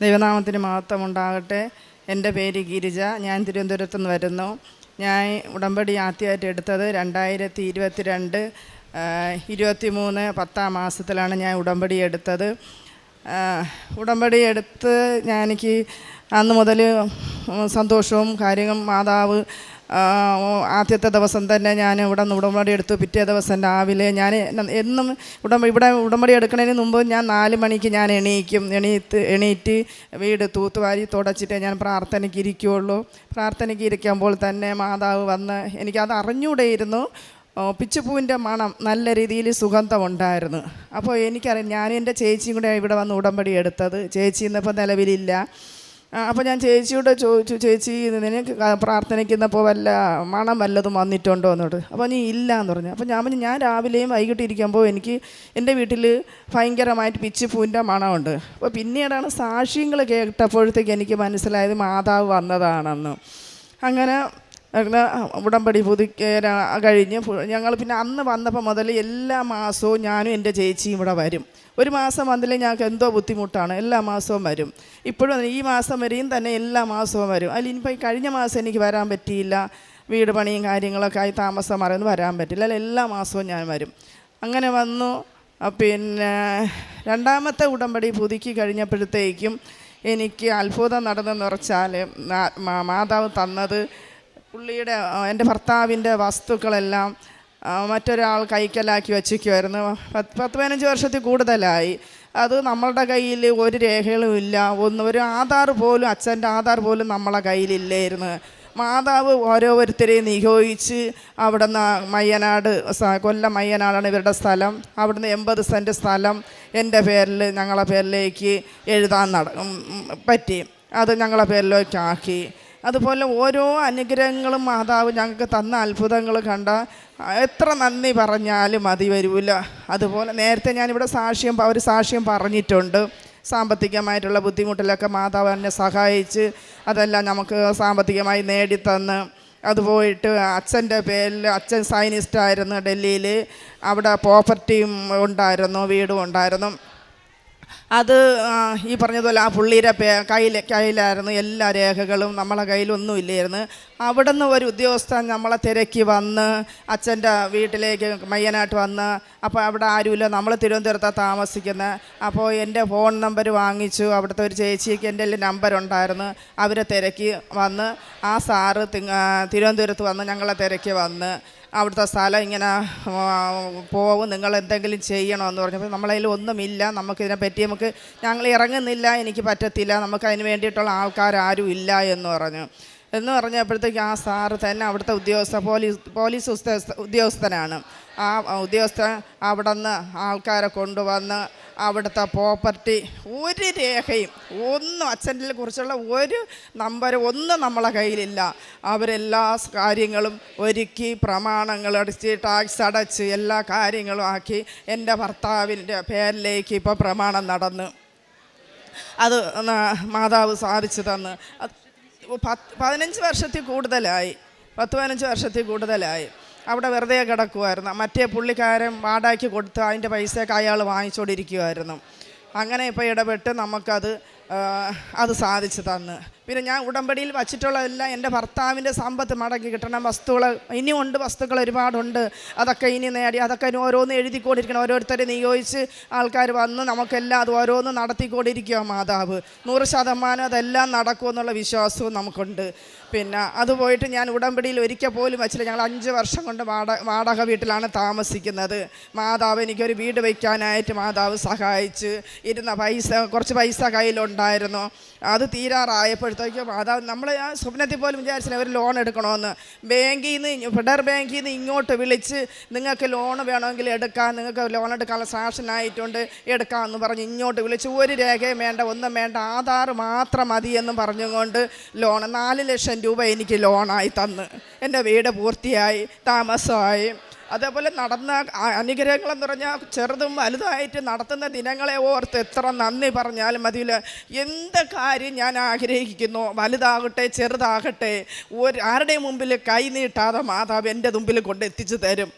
ദൈവനാമത്തിന് മഹത്വം ഉണ്ടാകട്ടെ. എൻ്റെ പേര് ഗിരിജ. ഞാൻ തിരുവനന്തപുരത്തു നിന്ന് വരുന്നു. ഞാൻ ഉടമ്പടി ആദ്യമായിട്ട് എടുത്തത് 2022 23 10 മാസത്തിലാണ് ഞാൻ ഉടമ്പടി എടുത്തത്. ഉടമ്പടി എടുത്ത് എനിക്ക് അന്ന് മുതൽ സന്തോഷവും കാര്യങ്ങളും. മാതാവ് ആദ്യത്തെ ദിവസം തന്നെ ഞാൻ ഇവിടെ നിന്ന് ഉടമ്പടി എടുത്തു. പിറ്റേ ദിവസം രാവിലെ ഞാൻ എന്നും ഇവിടെ ഉടമ്പടി എടുക്കുന്നതിന് മുമ്പ് ഞാൻ 4 മണിക്ക് ഞാൻ എണീറ്റ് വീട് തൂത്തുവാരി തുടച്ചിട്ടേ ഞാൻ പ്രാർത്ഥനയ്ക്ക് ഇരിക്കുകയുള്ളൂ. പ്രാർത്ഥനയ്ക്ക് ഇരിക്കുമ്പോൾ തന്നെ മാതാവ് വന്ന്, എനിക്കത് അറിഞ്ഞൂടെയിരുന്നു, പിച്ചുപ്പൂവിൻ്റെ മണം നല്ല രീതിയിൽ സുഗന്ധമുണ്ടായിരുന്നു. അപ്പോൾ എനിക്കറിയാം, ഞാനും എൻ്റെ ചേച്ചിയും കൂടെ ഇവിടെ വന്ന് ഉടമ്പടി എടുത്തത്. ചേച്ചി ഇന്നിപ്പോൾ നിലവിലില്ല. അപ്പോൾ ഞാൻ ചേച്ചിയോട് ചോദിച്ചു, ചേച്ചി നിനക്ക് പ്രാർത്ഥനയ്ക്കുന്നപ്പോൾ വല്ല മണം വല്ലതും വന്നിട്ടുണ്ടോ എന്നോട്. അപ്പോൾ നീ ഇല്ല എന്ന് പറഞ്ഞു. അപ്പോൾ ഞാൻ രാവിലെയും വൈകിട്ട് ഇരിക്കുമ്പോൾ എനിക്ക് എൻ്റെ വീട്ടിൽ ഭയങ്കരമായിട്ട് പിച്ചിപ്പൂവിൻ്റെ മണമുണ്ട്. അപ്പോൾ പിന്നീടാണ് സാക്ഷ്യങ്ങൾ കേട്ടപ്പോഴത്തേക്ക് എനിക്ക് മനസ്സിലായത് മാതാവ് വന്നതാണെന്ന്. അങ്ങനെ ഉടമ്പടി കഴിഞ്ഞ് ഞങ്ങൾ പിന്നെ അന്ന് വന്നപ്പോൾ മുതൽ എല്ലാ മാസവും ഞാനും എൻ്റെ ചേച്ചിയും ഇവിടെ വരും. ഒരു മാസം വന്നില്ലേ ഞങ്ങൾക്ക് എന്തോ ബുദ്ധിമുട്ടാണ്. എല്ലാ മാസവും വരും. ഇപ്പോഴും ഈ മാസം വരെയും തന്നെ എല്ലാ മാസവും വരും. അതിൽ ഇനിയിപ്പോൾ കഴിഞ്ഞ മാസം എനിക്ക് വരാൻ പറ്റിയില്ല, വീട് പണിയും കാര്യങ്ങളൊക്കെ ആയി താമസം മറന്ന് വരാൻ പറ്റില്ല. അല്ല, എല്ലാ മാസവും ഞാൻ വരും. അങ്ങനെ വന്നു. പിന്നെ രണ്ടാമത്തെ ഉടമ്പടി പുതുക്കി കഴിഞ്ഞപ്പോഴത്തേക്കും എനിക്ക് അത്ഭുതം നടന്നെന്ന് വെച്ചാൽ, മാതാവ് തന്നത് പുള്ളിയുടെ എൻ്റെ ഭർത്താവിൻ്റെ വസ്തുക്കളെല്ലാം മറ്റൊരാൾ കൈക്കലാക്കി വച്ചിരിക്കുമായിരുന്നു. 10-15 വർഷത്തിൽ കൂടുതലായി. അത് നമ്മളുടെ കയ്യിൽ ഒരു രേഖകളും ഇല്ല. ഒരു ആധാർ പോലും, അച്ഛൻ്റെ ആധാർ പോലും നമ്മളെ കയ്യിലില്ലായിരുന്നു. മാതാവ് ഓരോരുത്തരെയും നിയോഗിച്ച് അവിടുന്ന് മയ്യനാട്, കൊല്ലം മയ്യനാടാണ് ഇവരുടെ സ്ഥലം. അവിടുന്ന് 80 സെൻറ്റ് സ്ഥലം എൻ്റെ പേരിൽ, ഞങ്ങളെ പേരിലേക്ക് എഴുതാൻ പറ്റി. അത് ഞങ്ങളെ പേരിലേക്കാക്കി. അതുപോലെ ഓരോ അനുഗ്രഹങ്ങളും മാതാവ് ഞങ്ങൾക്ക് തന്ന അത്ഭുതങ്ങൾ കണ്ട എത്ര നന്ദി പറഞ്ഞാലും മതി വരില്ല. അതുപോലെ നേരത്തെ ഞാനിവിടെ ഒരു സാക്ഷ്യം പറഞ്ഞിട്ടുണ്ട്. സാമ്പത്തികമായിട്ടുള്ള ബുദ്ധിമുട്ടിലൊക്കെ മാതാവ് എന്നെ സഹായിച്ച് അതെല്ലാം നമുക്ക് സാമ്പത്തികമായി നേടിത്തന്ന്. അത് പോയിട്ട് അച്ഛൻ്റെ പേരിൽ, അച്ഛൻ സയനിസ്റ്റായിരുന്നു ഡൽഹിയിൽ. അവിടെ പ്രോപ്പർട്ടിയും ഉണ്ടായിരുന്നു, വീടും ഉണ്ടായിരുന്നു. അത് ഈ പറഞ്ഞതുപോലെ ആ പുള്ളിയുടെ കയ്യിലായിരുന്നു എല്ലാ രേഖകളും. നമ്മളെ കയ്യിലൊന്നും ഇല്ലായിരുന്നു. അവിടെ നിന്ന് ഒരു ഉദ്യോഗസ്ഥൻ നമ്മളെ തിരക്കി വന്ന് അച്ഛൻ്റെ വീട്ടിലേക്ക് മയ്യനാട്ട് വന്ന്. അപ്പോൾ അവിടെ ആരുമില്ല, നമ്മൾ തിരുവനന്തപുരത്താണ് താമസിക്കുന്നത്. അപ്പോൾ എൻ്റെ ഫോൺ നമ്പർ വാങ്ങിച്ചു. അവിടുത്തെ ഒരു ചേച്ചിക്ക് എൻ്റെ നമ്പറുണ്ടായിരുന്നു. അവരെ തിരക്കി വന്ന് ആ സാറ് തിരുവനന്തപുരത്ത് വന്ന് ഞങ്ങളെ തിരക്കി വന്ന് അവിടുത്തെ സ്ഥലം ഇങ്ങനെ പോവും, നിങ്ങൾ എന്തെങ്കിലും ചെയ്യണമെന്ന് പറഞ്ഞപ്പോൾ നമ്മളതിൽ ഒന്നുമില്ല, നമുക്കിതിനെപ്പറ്റി ഞങ്ങൾ ഇറങ്ങുന്നില്ല, എനിക്ക് പറ്റത്തില്ല, നമുക്ക് അതിന് വേണ്ടിയിട്ടുള്ള ആൾക്കാരും ഇല്ല എന്ന് പറഞ്ഞപ്പോഴത്തേക്ക് ആ സാറ് തന്നെ അവിടുത്തെ പോലീസ് ഉദ്യോഗസ്ഥനാണ്. ആ ഉദ്യോഗസ്ഥൻ അവിടെ നിന്ന് ആൾക്കാരെ കൊണ്ടുവന്ന് അവിടുത്തെ പ്രോപ്പർട്ടി ഒരു രേഖയും അച്ഛനെ കുറിച്ചുള്ള ഒരു ഒന്നും നമ്മളെ കയ്യിലില്ല. അവരെല്ലാ കാര്യങ്ങളും ഒരുക്കി, പ്രമാണങ്ങൾ അടിച്ച്, ടാക്സ് അടച്ച്, എല്ലാ കാര്യങ്ങളും ആക്കി എൻ്റെ ഭർത്താവിൻ്റെ പേരിലേക്ക് ഇപ്പോൾ പ്രമാണം നടന്ന് അത് മാതാവ് സാധിച്ചു തന്ന്. 15 വർഷത്തിൽ കൂടുതലായി, 10-15 വർഷത്തിൽ കൂടുതലായി അവിടെ വെറുതെ കിടക്കുമായിരുന്നു. മറ്റേ പുള്ളിക്കാരൻ വാടകയ്ക്ക് കൊടുത്ത് അതിൻ്റെ പൈസയൊക്കെ അയാൾ വാങ്ങിച്ചുകൊണ്ടിരിക്കുമായിരുന്നു. അങ്ങനെ ഇപ്പോൾ ഇടപെട്ട് നമുക്കത് സാധിച്ചു തന്ന്. പിന്നെ ഞാൻ ഉടമ്പടിയിൽ വച്ചിട്ടുള്ളതെല്ലാം എൻ്റെ ഭർത്താവിൻ്റെ സമ്പത്ത് മടക്കി കിട്ടണം. ഇനിയുണ്ട്, വസ്തുക്കൾ ഒരുപാടുണ്ട്. അതൊക്കെ ഇനി നേടി, അതൊക്കെ ഓരോന്ന് എഴുതിക്കൊണ്ടിരിക്കണം. ഓരോരുത്തരെ നിയോഗിച്ച് ആൾക്കാർ വന്ന് നമുക്കെല്ലാം അത് ഓരോന്ന് നടത്തിക്കൊണ്ടിരിക്കുക മാതാവ്. 100% അതെല്ലാം നടക്കുമെന്നുള്ള വിശ്വാസവും നമുക്കുണ്ട്. പിന്നെ അത് പോയിട്ട് ഞാൻ ഉടമ്പടിയിൽ ഒരിക്കൽ പോലും വച്ചില്ല. ഞങ്ങൾ 5 വർഷം കൊണ്ട് വാടക വീട്ടിലാണ് താമസിക്കുന്നത്. മാതാവ് എനിക്കൊരു വീട് വയ്ക്കാനായിട്ട് മാതാവ് സഹായിച്ച്. കുറച്ച് പൈസ കയ്യിലുണ്ടായിരുന്നു. അത് തീരാറായപ്പോഴത്തേക്ക് മാതാവ്, നമ്മൾ ആ സ്വപ്നത്തിൽ പോലും വിചാരിച്ചില്ല ഒരു ലോൺ എടുക്കണമെന്ന്. ഫെഡറൽ ബാങ്കിൽ നിന്ന് ഇങ്ങോട്ട് വിളിച്ച്, നിങ്ങൾക്ക് ലോൺ വേണമെങ്കിൽ എടുക്കാം, നിങ്ങൾക്ക് ലോൺ എടുക്കാനുള്ള സാക്ഷനായിട്ടുണ്ട്, എടുക്കാമെന്ന് പറഞ്ഞ് ഇങ്ങോട്ട് വിളിച്ച്, ഒരു രേഖയും വേണ്ട, ഒന്നും വേണ്ട, ആധാർ മാത്രം മതി എന്ന് പറഞ്ഞുകൊണ്ട് ലോൺ 4 ലക്ഷം രൂപ എനിക്ക് ലോണായി തന്ന്. എൻ്റെ വീട് പൂർത്തിയായി, താമസമായി. അതേപോലെ നടന്ന അനുഗ്രഹങ്ങളെന്ന് പറഞ്ഞാൽ ചെറുതും വലുതായിട്ട് നടത്തുന്ന ദിനങ്ങളെ ഓർത്ത് എത്ര നന്ദി പറഞ്ഞാലും മതിയില്ല. എന്ത് കാര്യം ഞാൻ ആഗ്രഹിക്കുന്നു, വലുതാകട്ടെ ചെറുതാകട്ടെ, ആരുടെയും മുമ്പിൽ കൈ നീട്ടാതെ മാതാവ് എൻ്റെ മുമ്പിൽ കൊണ്ട് എത്തിച്ചു തരും.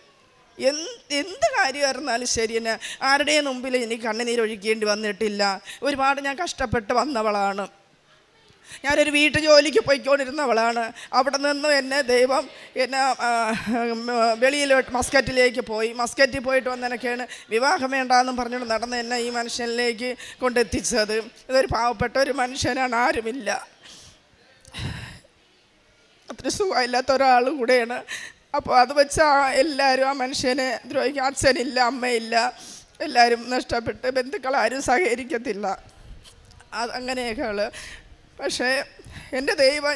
എന്ത് കാര്യമായിരുന്നാലും ശരി തന്നെ, ആരുടെയും മുമ്പിൽ എനിക്ക് കണ്ണുനീരൊഴിക്കേണ്ടി വന്നിട്ടില്ല. ഒരുപാട് ഞാൻ കഷ്ടപ്പെട്ട് വന്നവളാണ്. ഞാനൊരു വീട്ടു ജോലിക്ക് പോയിക്കൊണ്ടിരുന്നവളാണ്. അവിടെ നിന്നും എന്നെ ദൈവം വെളിയിലോട്ട് മസ്കറ്റിലേക്ക് പോയി. മസ്കറ്റിൽ പോയിട്ട് വന്നതിനൊക്കെയാണ് വിവാഹം വേണ്ടാന്നും പറഞ്ഞുകൊണ്ട് നടന്ന് എന്നെ ഈ മനുഷ്യനിലേക്ക് കൊണ്ടെത്തിച്ചത്. ഇതൊരു പാവപ്പെട്ട ഒരു മനുഷ്യനാണ്, ആരുമില്ല, അത്ര സുഖമില്ലാത്ത ഒരാൾ കൂടെയാണ്. അപ്പോൾ അത് വെച്ച് എല്ലാവരും ആ മനുഷ്യനെ ദ്രോഹിക്കും. അച്ഛനില്ല, അമ്മയില്ല, എല്ലാവരും നഷ്ടപ്പെട്ട്, ബന്ധുക്കളാരും സഹകരിക്കത്തില്ല, അങ്ങനെയൊക്കെയുള്ള. പക്ഷേ എൻ്റെ ദൈവം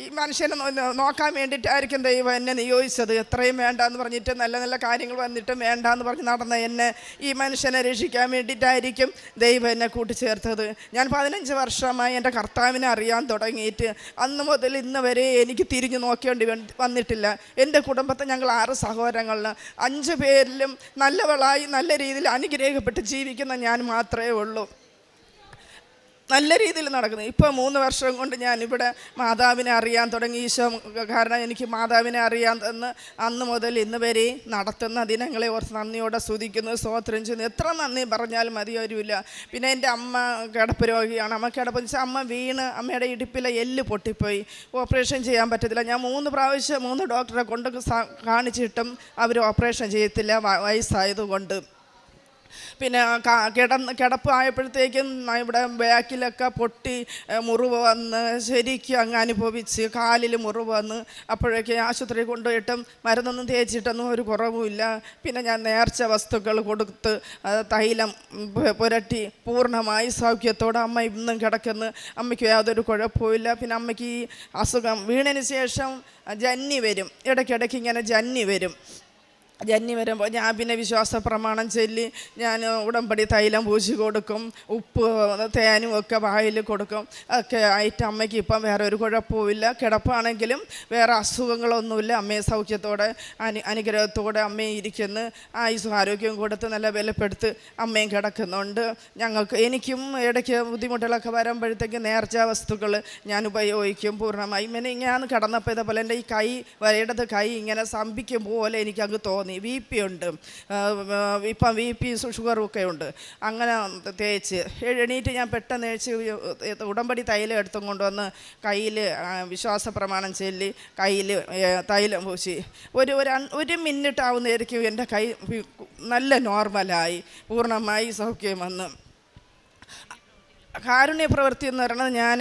ഈ മനുഷ്യനെ നോക്കാൻ വേണ്ടിയിട്ടായിരിക്കും ദൈവം എന്നെ നിയോഗിച്ചത്. എത്രയും വേണ്ടാന്ന് പറഞ്ഞിട്ട് നല്ല നല്ല കാര്യങ്ങൾ വന്നിട്ടും വേണ്ടാന്ന് പറഞ്ഞ് നടന്ന എന്നെ ഈ മനുഷ്യനെ രക്ഷിക്കാൻ വേണ്ടിയിട്ടായിരിക്കും ദൈവം എന്നെ കൂട്ടിച്ചേർത്തത്. ഞാൻ 15 വർഷമായി എൻ്റെ കർത്താവിനെ അറിയാൻ തുടങ്ങിയിട്ട് അന്ന് മുതൽ ഇന്ന് വരെ എനിക്ക് തിരിഞ്ഞു നോക്കേണ്ടി വന്നിട്ടില്ല. എൻ്റെ കുടുംബത്തെ ഞങ്ങൾ 6 സഹോദരങ്ങളിൽ 5 പേരിലും നല്ലവളായി നല്ല രീതിയിൽ അനുഗ്രഹിക്കപ്പെട്ട് ജീവിക്കുന്ന ഞാൻ മാത്രമേ ഉള്ളൂ, നല്ല രീതിയിൽ നടക്കുന്നത്. ഇപ്പോൾ 3 വർഷം കൊണ്ട് ഞാനിവിടെ മാതാവിനെ അറിയാൻ തുടങ്ങി. ഈശോ കാരണം എനിക്ക് മാതാവിനെ അറിയാൻ തന്ന് അന്ന് മുതൽ ഇന്ന് വരെ നടത്തുന്ന ദിനങ്ങളെ ഓർത്ത് നന്ദിയോടെ സ്തുതിക്കുന്നു, സ്തോത്രം ചെയ്യുന്നു. എത്ര നന്ദി പറഞ്ഞാലും മതി വരില്ല. പിന്നെ എൻ്റെ അമ്മ കിടപ്പ് രോഗിയാണ്. അമ്മ കിടപ്പ് വെച്ചാൽ അമ്മ വീണ് അമ്മയുടെ ഇടുപ്പിലെ എല്ല് പൊട്ടിപ്പോയി, ഓപ്പറേഷൻ ചെയ്യാൻ പറ്റത്തില്ല. ഞാൻ 3 പ്രാവശ്യം 3 ഡോക്ടറെ കൊണ്ട് കാണിച്ചിട്ടും അവർ ഓപ്പറേഷൻ ചെയ്യത്തില്ല, വയസ്സായതുകൊണ്ട്. പിന്നെ കിടപ്പ് ആയപ്പോഴത്തേക്കും ഇവിടെ ബാക്കിലൊക്കെ പൊട്ടി മുറിവ് വന്ന് ശരിക്കും അങ്ങ് അനുഭവിച്ച് കാലിൽ മുറിവ് വന്ന് അപ്പോഴേക്കും ആശുപത്രി കൊണ്ടുപോയിട്ടും മരുന്നൊന്നും തേച്ചിട്ടൊന്നും ഒരു കുറവുമില്ല. പിന്നെ ഞാൻ നേർച്ച വസ്തുക്കൾ കൊടുത്ത് തൈലം പുരട്ടി പൂർണ്ണമായി സൗഖ്യത്തോടെ അമ്മ ഇന്നും കിടക്കുന്നു. അമ്മയ്ക്ക് യാതൊരു കുഴപ്പമില്ല. പിന്നെ അമ്മയ്ക്ക് ഈ അസുഖം വീണതിന് ശേഷം ജന്നി വരും, ഇടയ്ക്കിടയ്ക്ക് ഇങ്ങനെ ജന്നി വരുമ്പോൾ ഞാൻ പിന്നെ വിശ്വാസ പ്രമാണം ചൊല്ലി ഞാൻ ഉടമ്പടി തൈലം പൂശി കൊടുക്കും, ഉപ്പ് തേനും ഒക്കെ വായിൽ കൊടുക്കും. ഒക്കെ ആയിട്ട് അമ്മയ്ക്ക് ഇപ്പം വേറെ ഒരു കുഴപ്പമില്ല. കിടപ്പാണെങ്കിലും വേറെ അസുഖങ്ങളൊന്നുമില്ല. അമ്മയെ സൗഖ്യത്തോടെ അനുഗ്രഹത്തോടെ അമ്മയെ ഇരിക്കുന്നു. ആയുസ്സും ആരോഗ്യവും കൊടുത്ത് നല്ല ബലപ്പെടുത്ത് അമ്മയും കിടക്കുന്നുണ്ട്. എനിക്കും ഇടയ്ക്ക് ബുദ്ധിമുട്ടുകളൊക്കെ വരുമ്പോഴത്തേക്ക് നേർച്ച വസ്തുക്കൾ ഞാൻ ഉപയോഗിക്കും പൂർണ്ണമായും. പിന്നെ ഞാൻ കിടന്നപ്പോൾ ഇതേപോലെ എൻ്റെ ഈ ഇടത് കൈ ഇങ്ങനെ സ്തംഭിക്കും പോലെ എനിക്കങ്ങ് തോന്നി. BP ഉണ്ട്, ഇപ്പം BP ഷുഗറും ഒക്കെ ഉണ്ട്. അങ്ങനെ തേച്ച് എണീറ്റ് ഞാൻ പെട്ടെന്ന് ഉടമ്പടി തൈലം എടുത്തും കൊണ്ടുവന്ന് കയ്യിൽ വിശ്വാസ പ്രമാണം ചൊല്ലി കയ്യിൽ തൈലം പൂശി ഒരു മിനിറ്റ് ആവുന്നതായിരിക്കും എൻ്റെ കൈ നല്ല നോർമലായി പൂർണ്ണമായി സൗഖ്യം വന്ന്. കാരുണ്യ പ്രവൃത്തി എന്ന് പറയുന്നത് ഞാൻ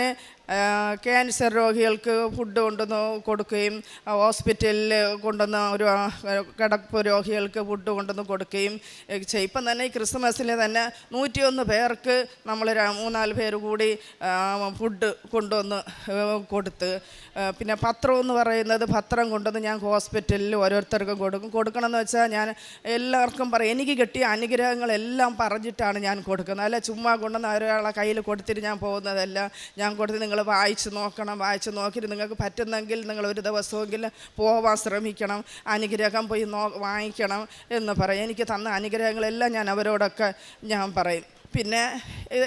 ക്യാൻസർ രോഗികൾക്ക് ഫുഡ് കൊണ്ടുവന്ന് കൊടുക്കുകയും ഹോസ്പിറ്റലിൽ കൊണ്ടുവന്ന് ഒരു കിടപ്പ് രോഗികൾക്ക് ഫുഡ് കൊണ്ടുവന്ന് കൊടുക്കുകയും ചെയ്യും. ഇപ്പം തന്നെ ഈ ക്രിസ്മസിൽ തന്നെ 101 പേർക്ക് നമ്മൾ 3-4 പേര് കൂടി ഫുഡ് കൊണ്ടുവന്ന് കൊടുത്ത്. പിന്നെ പത്രം എന്ന് പറയുന്നത് പത്രം കൊണ്ടുവന്ന് ഞാൻ ഹോസ്പിറ്റലിൽ ഓരോരുത്തർക്കും കൊടുക്കണമെന്ന് വെച്ചാൽ ഞാൻ എല്ലാവർക്കും പറയും, എനിക്ക് കിട്ടിയ അനുഗ്രഹങ്ങളെല്ലാം പറഞ്ഞിട്ടാണ് ഞാൻ കൊടുക്കുന്നത്. അല്ല ചുമ്മാ കൊണ്ടുവന്ന് ഒരാളെ കയ്യിൽ കൊടുത്തിട്ട് ഞാൻ പോകുന്നതല്ല. ഞാൻ കൊടുത്ത് നിങ്ങൾ വായിച്ച് നോക്കണം, വായിച്ച് നോക്കിയിട്ട് നിങ്ങൾക്ക് പറ്റുന്നെങ്കിൽ നിങ്ങൾ ഒരു ദിവസമെങ്കിലും പോവാൻ ശ്രമിക്കണം, അനുഗ്രഹം പോയി വാങ്ങിക്കണം എന്ന് പറയും. എനിക്ക് തന്ന അനുഗ്രഹങ്ങളെല്ലാം ഞാൻ അവരോടൊക്കെ ഞാൻ പറയും. പിന്നെ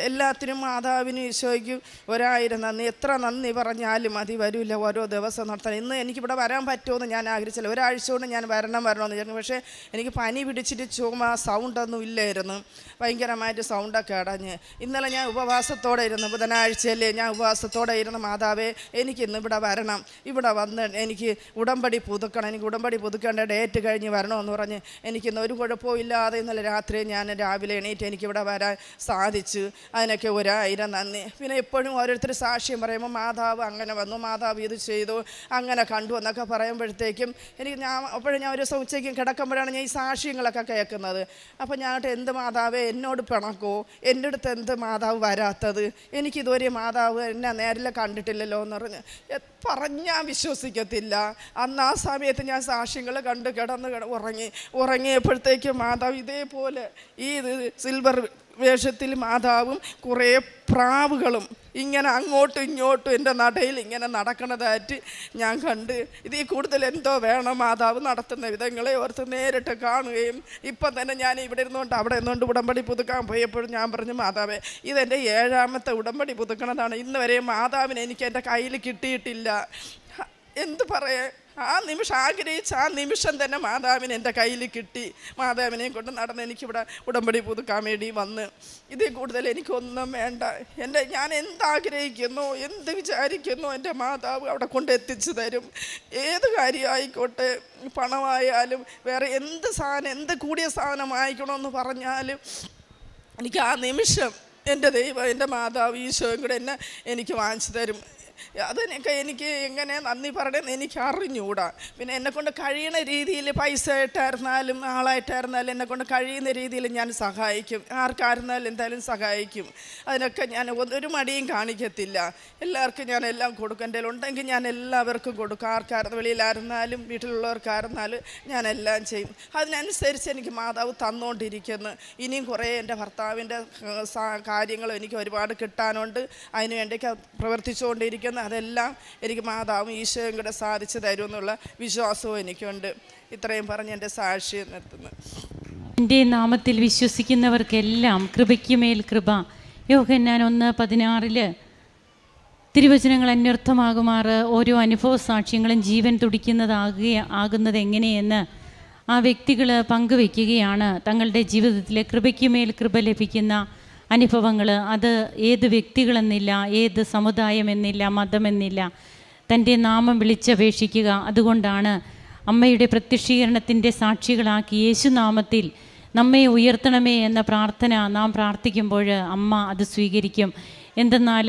എല്ലാത്തിനും മാതാവിനും ഈശോയ്ക്കും 1000 നന്ദി. എത്ര നന്ദി പറഞ്ഞാലും മതി വരില്ല. ഓരോ ദിവസം നടത്തണം. ഇന്ന് എനിക്കിവിടെ വരാൻ പറ്റുമെന്ന് ഞാൻ ആഗ്രഹിച്ചില്ല. ഒരാഴ്ച കൊണ്ട് ഞാൻ വരണമെന്ന് വിചാരിച്ചു. പക്ഷേ എനിക്ക് പനി പിടിച്ചിട്ട് ചുമ സൗണ്ടൊന്നും ഇല്ലായിരുന്നു, ഭയങ്കരമായിട്ട് സൗണ്ടൊക്കെ അടഞ്ഞ്. ഇന്നലെ ഞാൻ ഉപവാസത്തോടെ ഇരുന്നു, ബുധനാഴ്ചയല്ലേ ഞാൻ ഉപവാസത്തോടെ ഇരുന്ന് മാതാവേ എനിക്കിന്ന് ഇവിടെ വരണം, ഇവിടെ വന്ന് എനിക്ക് ഉടമ്പടി പുതുക്കണം, എനിക്ക് ഉടമ്പടി പുതുക്കേണ്ട ഡേറ്റ് കഴിഞ്ഞ് വരണമെന്ന് പറഞ്ഞ് എനിക്കിന്ന് ഒരു കുഴപ്പവും ഇല്ലാതെ ഇന്നലെ രാത്രി ഞാൻ രാവിലെ എണീറ്റ് എനിക്കിവിടെ വരാൻ സാധിച്ചു. അതിനൊക്കെ 1000 നന്ദി. പിന്നെ എപ്പോഴും ഓരോരുത്തർ സാക്ഷ്യം പറയുമ്പോൾ മാതാവ് അങ്ങനെ വന്നു, മാതാവ് ഇത് ചെയ്തു, അങ്ങനെ കണ്ടു എന്നൊക്കെ പറയുമ്പോഴത്തേക്കും അപ്പോഴും ഞാൻ ഒരു ദിവസം ഉച്ചയ്ക്ക് കിടക്കുമ്പോഴാണ് ഞാൻ ഈ സാക്ഷ്യങ്ങളൊക്കെ കേൾക്കുന്നത്. അപ്പോൾ ഞാൻ എന്ത് മാതാവേ എന്നോട് പിണക്കോ, എൻ്റെ അടുത്ത് എന്ത് മാതാവ് വരാത്തത്, എനിക്കിതുവരെ മാതാവ് എന്നെ നേരിൽ കണ്ടിട്ടില്ലല്ലോ എന്ന് പറഞ്ഞാൽ വിശ്വസിക്കത്തില്ല. അന്ന് ആ സമയത്ത് ഞാൻ സാക്ഷ്യങ്ങൾ കണ്ട് ഉറങ്ങിയപ്പോഴത്തേക്കും മാതാവ് ഇതേപോലെ ഈ സിൽവർ വേഷത്തിൽ മാതാവും കുറേ പ്രാവുകളും ഇങ്ങനെ അങ്ങോട്ടും ഇങ്ങോട്ടും എൻ്റെ നടയിൽ ഇങ്ങനെ നടക്കണതായിട്ട് ഞാൻ കണ്ട്. ഇതിൽ കൂടുതൽ എന്തോ വേണം മാതാവ് നടത്തുന്ന വിധങ്ങളെ ഓർത്ത് നേരിട്ട് കാണുകയും ഇപ്പം തന്നെ ഞാൻ ഇവിടെ ഇരുന്നുകൊണ്ട് അവിടെ ഇരുന്നുകൊണ്ട് ഉടമ്പടി പുതുക്കാൻ പോയപ്പോഴും ഞാൻ പറഞ്ഞു, മാതാവേ ഇതെൻ്റെ 7ാമത്തെ ഉടമ്പടി പുതുക്കണതാണ്, ഇന്ന് വരെ മാതാവിനെ എനിക്ക് എൻ്റെ കയ്യിൽ കിട്ടിയിട്ടില്ല. എന്ത് പറയാൻ ആ നിമിഷം ആഗ്രഹിച്ച ആ നിമിഷം തന്നെ മാതാവിനെ എൻ്റെ കയ്യിൽ കിട്ടി. മാതാവിനെയും കൊണ്ട് നടന്ന് എനിക്കിവിടെ ഉടമ്പടി പുതുക്കാൻ വേണ്ടി വന്ന്. ഇതിൽ കൂടുതൽ എനിക്കൊന്നും വേണ്ട. ഞാൻ എന്താഗ്രഹിക്കുന്നു, എന്ത് വിചാരിക്കുന്നു, എൻ്റെ മാതാവ് അവിടെ കൊണ്ട് എത്തിച്ചു തരും. ഏത് കാര്യമായിക്കോട്ടെ, പണമായാലും വേറെ എന്ത് സാധനം, എന്ത് കൂടിയ സാധനം വാങ്ങിക്കണമെന്ന് പറഞ്ഞാലും എനിക്ക് ആ നിമിഷം എൻ്റെ ദൈവം, എൻ്റെ മാതാവ് ഈശോയും കൂടെ എനിക്ക് വാങ്ങിച്ചു തരും. അതിനൊക്കെ എനിക്ക് എങ്ങനെ നന്ദി പറയണമെന്ന് എനിക്ക് അറിഞ്ഞുകൂടാ. പിന്നെ എന്നെക്കൊണ്ട് കഴിയുന്ന രീതിയിൽ പൈസ ആയിട്ടായിരുന്നാലും ആളായിട്ടായിരുന്നാലും എന്നെക്കൊണ്ട് കഴിയുന്ന രീതിയിൽ ഞാൻ സഹായിക്കും. ആർക്കായിരുന്നാലും എന്തായാലും സഹായിക്കും. അതിനൊക്കെ ഞാൻ ഒരു മടിയും കാണിക്കത്തില്ല. എല്ലാവർക്കും ഞാൻ എല്ലാം കൊടുക്കും. എൻ്റെ ഉണ്ടെങ്കിൽ ഞാൻ എല്ലാവർക്കും കൊടുക്കും. ആർക്കായിരുന്നു, വെളിയിലായിരുന്നാലും വീട്ടിലുള്ളവർക്കായിരുന്നാലും ഞാൻ എല്ലാം ചെയ്യും. അതിനനുസരിച്ച് എനിക്ക് മാതാവ് തന്നുകൊണ്ടിരിക്കുന്നു. ഇനിയും കുറേ എൻ്റെ ഭർത്താവിൻ്റെ കാര്യങ്ങളും എനിക്ക് ഒരുപാട് കിട്ടാനുണ്ട്. അതിനു വേണ്ടിയൊക്കെ പ്രവർത്തിച്ചുകൊണ്ടിരിക്കുന്നു. അതെല്ലാം എനിക്ക് മാതാവും ഈശോയും കൂടെ സാധിച്ചു തരുമെന്നുള്ള വിശ്വാസവും എനിക്കുണ്ട്. ഇത്രയും പറഞ്ഞ് എൻ്റെ സാക്ഷ്യം നിർത്തുന്നു. എൻ്റെ നാമത്തിൽ വിശ്വസിക്കുന്നവർക്കെല്ലാം കൃപയ്ക്കുമേൽ കൃപ. യോഹന്നാൻ 1:16 തിരുവചനങ്ങൾ അന്വർത്ഥമാകുമാറ് ഓരോ അനുഭവ സാക്ഷ്യങ്ങളും ജീവൻ തുടിക്കുന്നതാകുന്നത് എങ്ങനെയെന്ന് ആ വ്യക്തികൾ പങ്കുവയ്ക്കുകയാണ്. തങ്ങളുടെ ജീവിതത്തിലെ കൃപയ്ക്കുമേൽ കൃപ ലഭിക്കുന്ന അനുഭവങ്ങൾ. അത് ഏത് വ്യക്തികളെന്നില്ല, ഏത് സമുദായമെന്നില്ല, മതമെന്നില്ല, തൻ്റെ നാമം വിളിച്ചപേക്ഷിക്കുക. അതുകൊണ്ടാണ് അമ്മയുടെ പ്രത്യക്ഷീകരണത്തിൻ്റെ സാക്ഷികളാക്കി യേശുനാമത്തിൽ നമ്മെ ഉയർത്തണമേ എന്ന പ്രാർത്ഥന നാം പ്രാർത്ഥിക്കുമ്പോൾ അമ്മ അത് സ്വീകരിക്കും. എന്തെന്നാൽ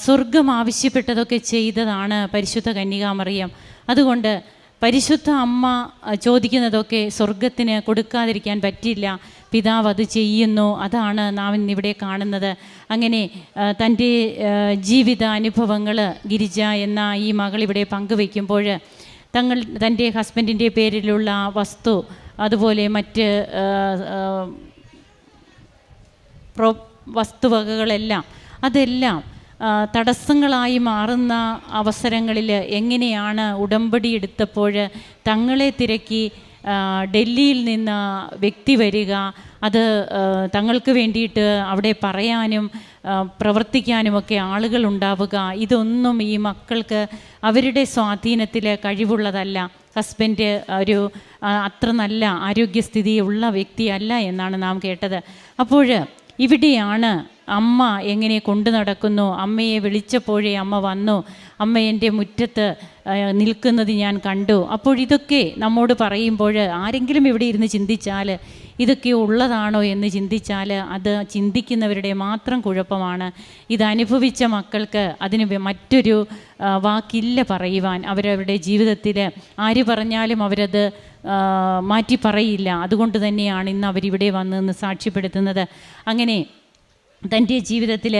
സ്വർഗം ആവശ്യപ്പെട്ടതൊക്കെ ചെയ്തതാണ് പരിശുദ്ധ കന്യകാമറിയം. അതുകൊണ്ട് പരിശുദ്ധ അമ്മ ചോദിക്കുന്നതൊക്കെ സ്വർഗത്തിന് കൊടുക്കാതിരിക്കാൻ പറ്റില്ല. പിതാവ് അത് ചെയ്യുന്നു. അതാണ് നാം ഇന്നിവിടെ കാണുന്നത്. അങ്ങനെ തൻ്റെ ജീവിത അനുഭവങ്ങൾ ഗിരിജ എന്ന ഈ മകളിവിടെ പങ്കുവയ്ക്കുമ്പോൾ തൻ്റെ ഹസ്ബൻഡിൻ്റെ പേരിലുള്ള വസ്തു, അതുപോലെ മറ്റ് വസ്തുവകകളെല്ലാം അതെല്ലാം തടസ്സങ്ങളായി മാറുന്ന അവസരങ്ങളിൽ എങ്ങനെയാണ് ഉടമ്പടി എടുത്തപ്പോൾ തങ്ങളെ തിരക്കി ഡൽഹിയിൽ നിന്ന് വ്യക്തി വരിക, അത് തങ്ങൾക്ക് വേണ്ടിയിട്ട് അവിടെ പറയാനും പ്രവർത്തിക്കാനുമൊക്കെ ആളുകൾ ഉണ്ടാവുക, ഇതൊന്നും ഈ മക്കൾക്ക് അവരുടെ സ്വാധീനത്തിൽ കഴിവുള്ളതല്ല. ഹസ്ബൻഡ് ഒരു അത്ര നല്ല ആരോഗ്യസ്ഥിതിയുള്ള വ്യക്തിയല്ല എന്നാണ് നാം കേട്ടത്. അപ്പോൾ ഇവിടെയാണ് അമ്മ എങ്ങനെ കൊണ്ടു നടക്കുന്നു. അമ്മയെ വിളിച്ചപ്പോഴേ അമ്മ വന്നു. അമ്മ എൻ്റെ മുറ്റത്ത് നിൽക്കുന്നത് ഞാൻ കണ്ടു. അപ്പോൾ ഇതൊക്കെ നമ്മോട് പറയുമ്പോൾ ആരെങ്കിലും ഇവിടെ ഇരുന്ന് ചിന്തിച്ചാൽ ഇതൊക്കെ ഉള്ളതാണോ എന്ന് ചിന്തിച്ചാൽ അത് ചിന്തിക്കുന്നവരുടെ മാത്രം കുഴപ്പമാണ്. ഇതനുഭവിച്ച മക്കൾക്ക് അതിന് മറ്റൊരു വാക്കില്ല പറയുവാൻ. അവരവരുടെ ജീവിതത്തിൽ ആര് പറഞ്ഞാലും അവരത് മാറ്റി പറയില്ല. അതുകൊണ്ട് തന്നെയാണ് ഇന്ന് അവരിവിടെ വന്ന് സാക്ഷ്യപ്പെടുത്തുന്നത്. അങ്ങനെ തൻ്റെ ജീവിതത്തിൽ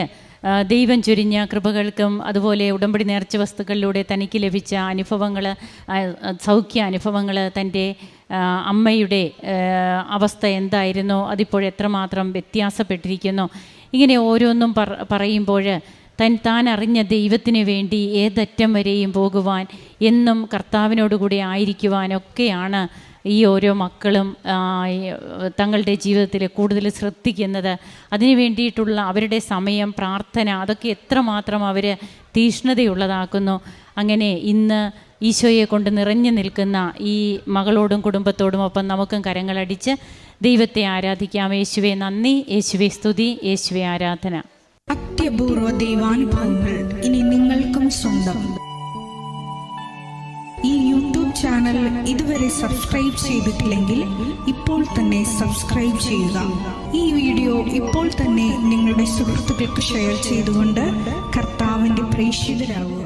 ദൈവം ചൊരിഞ്ഞ കൃപകൾക്കും അതുപോലെ ഉടമ്പടി നേർച്ച വസ്തുക്കളിലൂടെ തനിക്ക് ലഭിച്ച അനുഭവങ്ങൾ, സൗഖ്യ അനുഭവങ്ങൾ, തൻ്റെ അമ്മയുടെ അവസ്ഥ എന്തായിരുന്നു, അതിപ്പോൾ എത്രമാത്രം വ്യത്യാസപ്പെട്ടിരിക്കുന്നു, ഇങ്ങനെ ഓരോന്നും പറയുമ്പോൾ താൻ അറിഞ്ഞ ദൈവത്തിന് വേണ്ടി ഏതറ്റം വരെയും പോകുവാൻ, എന്നും കർത്താവിനോടുകൂടി ആയിരിക്കുവാനൊക്കെയാണ് ഈ ഓരോ മക്കളും തങ്ങളുടെ ജീവിതത്തിൽ കൂടുതൽ ശ്രദ്ധിക്കുന്നത്. അതിനു വേണ്ടിയിട്ടുള്ള അവരുടെ സമയം, പ്രാർത്ഥന, അതൊക്കെ എത്രമാത്രം അവർ തീഷ്ണതയുള്ളതാക്കുന്നു. അങ്ങനെ ഇന്ന് ഈശോയെ കൊണ്ട് നിറഞ്ഞു നിൽക്കുന്ന ഈ മകളോടും കുടുംബത്തോടും ഒപ്പം നമുക്കും കരങ്ങളടിച്ച് ദൈവത്തെ ആരാധിക്കാം. യേശുവേ നന്ദി, യേശുവേ സ്തുതി, യേശുവേ ആരാധന. അത്യപൂർവ ദൈവാനുഭവങ്ങൾ ഇനി നിങ്ങൾക്കും സ്വന്തം. ഈ യൂട്യൂബ് ചാനൽ ഇതുവരെ സബ്സ്ക്രൈബ് ചെയ്തിട്ടില്ലെങ്കിൽ ഇപ്പോൾ തന്നെ സബ്സ്ക്രൈബ് ചെയ്യുക. ഈ വീഡിയോ ഇപ്പോൾ തന്നെ നിങ്ങളുടെ സുഹൃത്തുക്കൾക്ക് ഷെയർ ചെയ്തുകൊണ്ട് കർത്താവിൻ്റെ പ്രേക്ഷിതരാകുക.